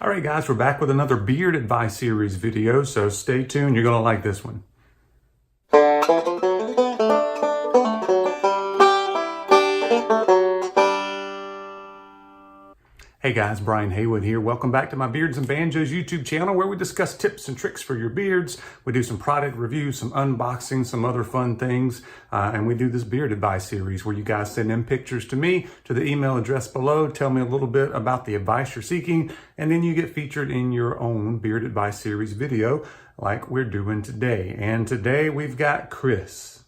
All right, guys, we're back with another beard advice series video, so stay tuned. You're going to like this one. Hey guys, Brian Haywood here. Welcome back to my Beards and Banjos YouTube channel where we discuss tips and tricks for your beards. We do some product reviews, some unboxing, some other fun things, and we do this beard advice series where you guys send in pictures to me, to the email address below, tell me a little bit about the advice you're seeking, and then you get featured in your own beard advice series video like we're doing today. And today we've got Chris.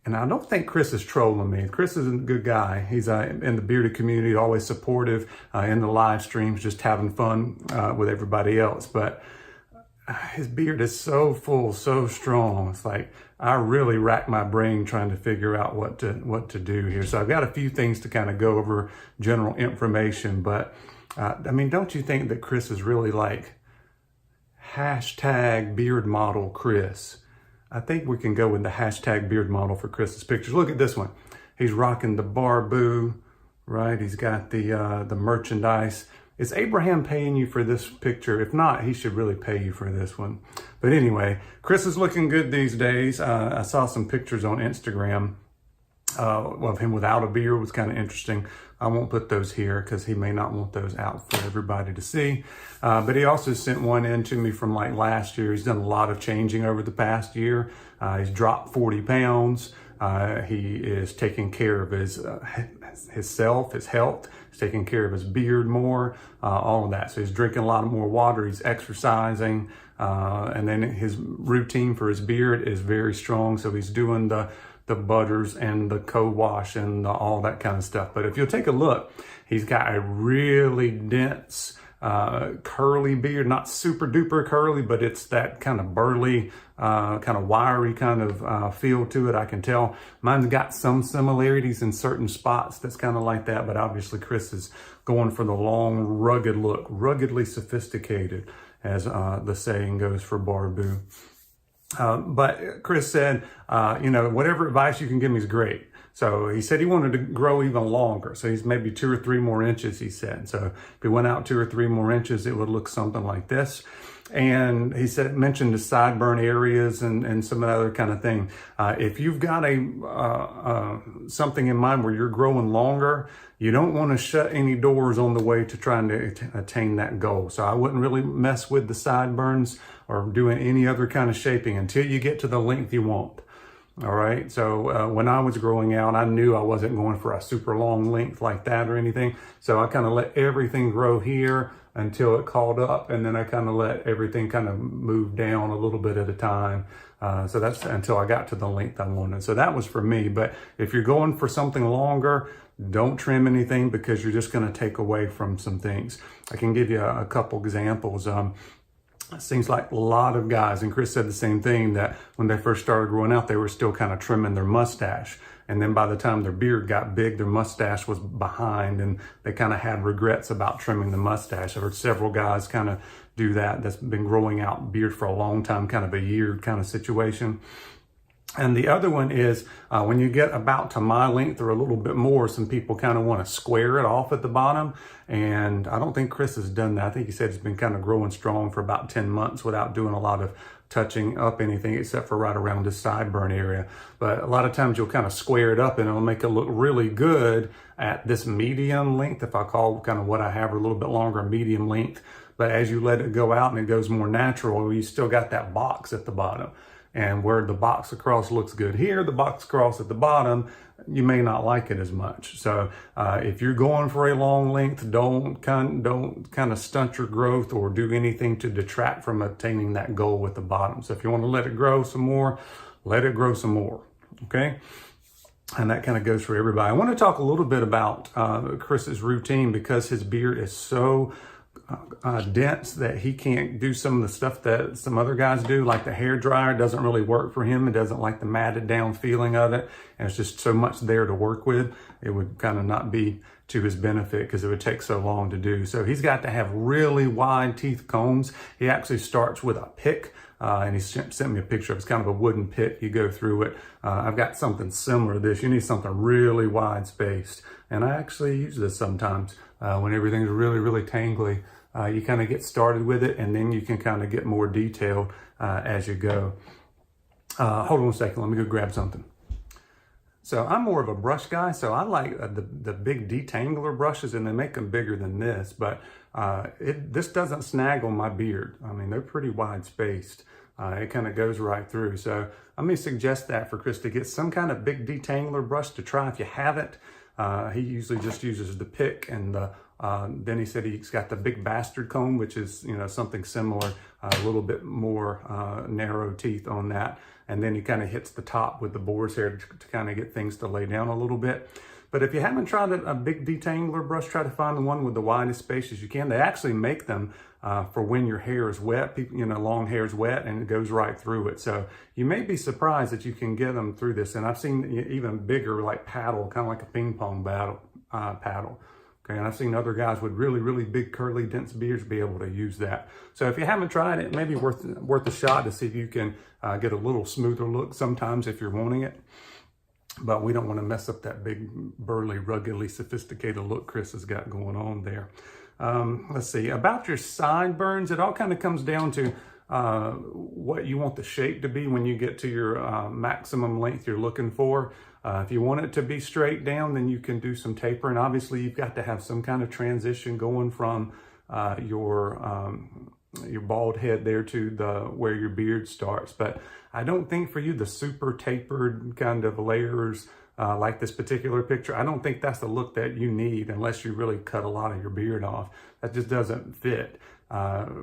And I don't think Chris is trolling me. Chris is a good guy. He's in the bearded community, always supportive in the live streams, just having fun with everybody else. But his beard is so full, so strong. It's like I really rack my brain trying to figure out what to do here. So I've got a few things to kind of go over, general information. But I mean, don't you think that Chris is really like hashtag beard model Chris? I think we can go with the hashtag beard model for Chris's pictures. Look at this one. He's rocking the barboo, right? He's got the merchandise. Is Abraham paying you for this picture? If not, he should really pay you for this one. But anyway, Chris is looking good these days. I saw some pictures on Instagram of him without a beard. It was kind of interesting. I won't put those here because he may not want those out for everybody to see. But he also sent one in to me from like last year. He's done a lot of changing over the past year. He's dropped 40 pounds. He is taking care of his health. He's taking care of his beard more, all of that. So he's drinking a lot more water. He's exercising. And then his routine for his beard is very strong. So he's doing the butters and the co-wash and all that kind of stuff. But if you'll take a look, he's got a really dense curly beard, not super duper curly, but it's that kind of burly, kind of wiry kind of feel to it. I can tell mine's got some similarities in certain spots that's kind of like that, but obviously Chris is going for the long, rugged look, ruggedly sophisticated, as the saying goes for barboo. But Chris said, whatever advice you can give me is great. So he said he wanted to grow even longer. So he's maybe 2 or 3 more inches, he said. So if he went out 2 or 3 more inches, it would look something like this. And he said, mentioned the sideburn areas and some other kind of thing. If you've got something in mind where you're growing longer, you don't want to shut any doors on the way to trying to attain that goal. So I wouldn't really mess with the sideburns or doing any other kind of shaping until you get to the length you want. All right. So when I was growing out, I knew I wasn't going for a super long length like that or anything. So I kind of let everything grow here until it caught up. And then I kind of let everything kind of move down a little bit at a time. So that's until I got to the length I wanted. So that was for me. But if you're going for something longer, don't trim anything because you're just going to take away from some things. I can give you a couple examples. It seems like a lot of guys, and Chris said the same thing, that when they first started growing out, they were still kind of trimming their mustache. And then by the time their beard got big, their mustache was behind and they kind of had regrets about trimming the mustache. I've heard several guys kind of do that. That's been growing out beard for a long time, kind of a year kind of situation. And the other one is when you get about to my length or a little bit more, some people kind of want to square it off at the bottom. And I don't think Chris has done that. I think he said he's been kind of growing strong for about 10 months without doing a lot of touching up anything except for right around the sideburn area. But a lot of times you'll kind of square it up and it'll make it look really good at this medium length, if I call kind of what I have, or a little bit longer, medium length. But as you let it go out and it goes more natural, you still got that box at the bottom. And where the box across looks good here, the box across at the bottom, you may not like it as much. So if you're going for a long length, don't kind of stunt your growth or do anything to detract from attaining that goal at the bottom. So if you want to let it grow some more, let it grow some more, okay? And that kind of goes for everybody. I want to talk a little bit about Chris's routine because his beard is so dense that he can't do some of the stuff that some other guys do. Like the hair dryer doesn't really work for him. It doesn't like the matted down feeling of it. And it's just so much there to work with. It would kind of not be to his benefit because it would take so long to do. So he's got to have really wide teeth combs. He actually starts with a pick. And he sent me a picture of it's kind of a wooden pick. You go through it. I've got something similar to this. You need something really wide spaced. And I actually use this sometimes. When everything's really, really tangly, you kind of get started with it, and then you can kind of get more detailed as you go. Hold on a second, let me go grab something. So I'm more of a brush guy, so I like the big detangler brushes, and they make them bigger than this, but this doesn't snag on my beard. I mean, they're pretty wide spaced. It kind of goes right through. So let me suggest that for Chris to get some kind of big detangler brush to try if you haven't. He usually just uses the pick, and then he said he's got the big bastard comb, which is, you know, something similar, a little bit more narrow teeth on that. And then he kind of hits the top with the boar's hair to kind of get things to lay down a little bit. But if you haven't tried a big detangler brush, try to find the one with the widest spaces you can. They actually make them for when your hair is wet. People, you know, long hair is wet and it goes right through it. So you may be surprised that you can get them through this. And I've seen even bigger, like paddle, kind of like a ping pong paddle. Okay, and I've seen other guys with really, really big curly dense beards be able to use that. So if you haven't tried it, maybe worth a shot to see if you can get a little smoother look sometimes if you're wanting it. But we don't want to mess up that big, burly, ruggedly sophisticated look Chris has got going on there. Let's see, about your sideburns, it all kind of comes down to what you want the shape to be when you get to your maximum length you're looking for. If you want it to be straight down, then you can do some tapering. Obviously, you've got to have some kind of transition going from your bald head there to where your beard starts. But I don't think for you the super tapered kind of layers like this particular picture, I don't think that's the look that you need unless you really cut a lot of your beard off. That just doesn't fit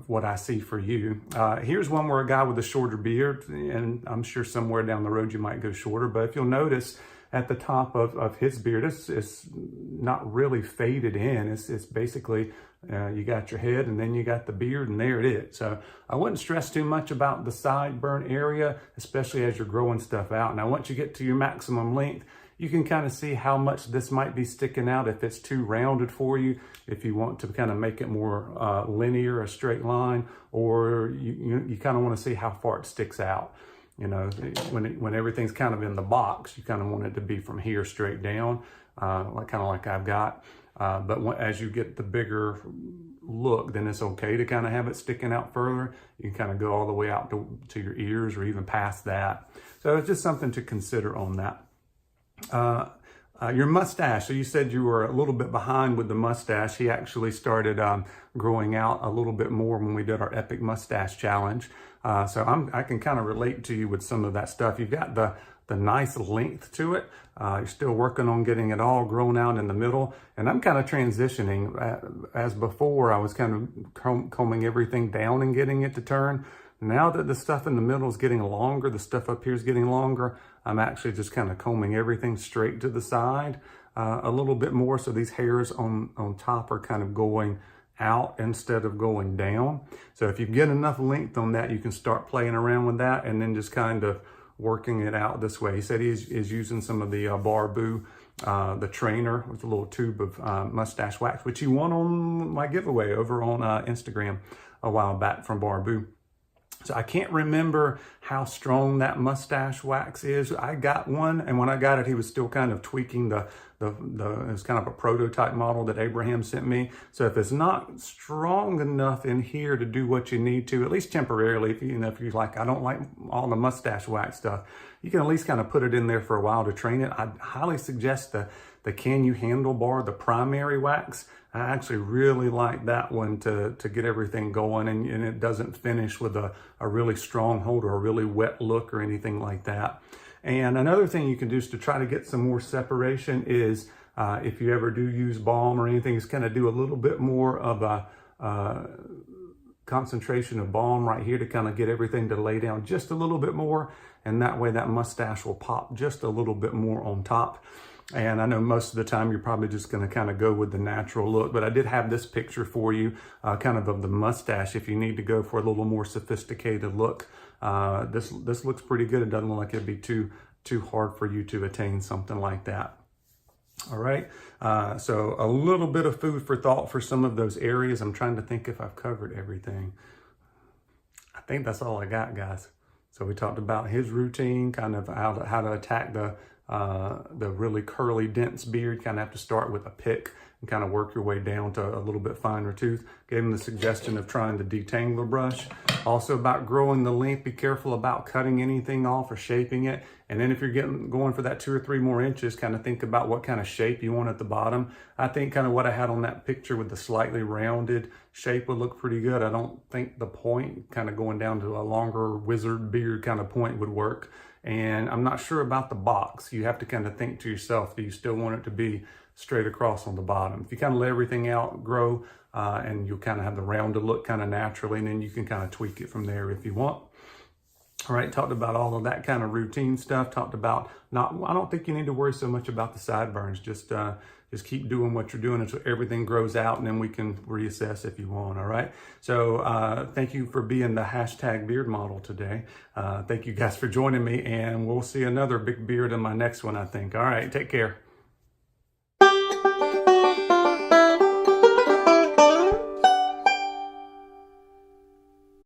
what I see for you. Here's one where a guy with a shorter beard, and I'm sure somewhere down the road you might go shorter, but if you'll notice at the top of his beard, it's not really faded in. It's basically, you got your head and then you got the beard, and there it is. So I wouldn't stress too much about the sideburn area, especially as you're growing stuff out. Now, once you get to your maximum length, you can kind of see how much this might be sticking out if it's too rounded for you, if you want to kind of make it more linear, a straight line, or you kind of want to see how far it sticks out. You know, when everything's kind of in the box, you kind of want it to be from here straight down, kind of like I've got. But as you get the bigger look, then it's okay to kind of have it sticking out further. You can kind of go all the way out to your ears or even past that. So it's just something to consider on that. Your mustache, so you said you were a little bit behind with the mustache. He actually started growing out a little bit more when we did our epic mustache challenge. So I can kind of relate to you with some of that stuff. You've got the nice length to it. You're still working on getting it all grown out in the middle. And I'm kind of transitioning. As before, I was kind of combing everything down and getting it to turn. Now that the stuff in the middle is getting longer, the stuff up here is getting longer, I'm actually just kind of combing everything straight to the side a little bit more. So these hairs on top are kind of going out instead of going down. So if you get enough length on that, you can start playing around with that and then just kind of working it out this way. He said he is using some of the Barbu, the trainer with a little tube of mustache wax, which he won on my giveaway over on Instagram a while back from Barbu. So I can't remember how strong that mustache wax is. I got one, and when I got it, he was still kind of tweaking it was kind of a prototype model that Abraham sent me. So if it's not strong enough in here to do what you need to, at least temporarily, if you're like, I don't like all the mustache wax stuff, you can at least kind of put it in there for a while to train it. I'd highly suggest the Can You Handlebar, the primary wax. I actually really like that one to get everything going, and it doesn't finish with a really strong hold or a really wet look or anything like that. And another thing you can do is to try to get some more separation is if you ever do use balm or anything, is kind of do a little bit more of a concentration of balm right here to kind of get everything to lay down just a little bit more. And that way that mustache will pop just a little bit more on top. And I know most of the time you're probably just going to kind of go with the natural look, but I did have this picture for you kind of the mustache if you need to go for a little more sophisticated look. This looks pretty good. It doesn't look like it'd be too hard for you to attain something like that. All right, so a little bit of food for thought for some of those areas. I'm trying to think if I've covered everything. I think that's all I got, guys. So we talked about his routine, kind of how to attack the the really curly, dense beard, kind of have to start with a pick and kind of work your way down to a little bit finer tooth. Gave him the suggestion of trying the detangler brush. Also about growing the length, be careful about cutting anything off or shaping it. And then if you're going for that 2 or 3 more inches, kind of think about what kind of shape you want at the bottom. I think kind of what I had on that picture with the slightly rounded shape would look pretty good. I don't think the point, kind of going down to a longer wizard beard kind of point, would work. And I'm not sure about the box. You have to kind of think to yourself, do you still want it to be straight across on the bottom? If you kind of let everything out grow, and you'll kind of have the rounded look kind of naturally, and then you can kind of tweak it from there if you want. All right, talked about all of that kind of routine stuff. Talked about I don't think you need to worry so much about the sideburns. Just keep doing what you're doing until everything grows out, and then we can reassess if you want. All right. So thank you for being the hashtag beard model today. Thank you guys for joining me, and we'll see another big beard in my next one, I think. All right, take care.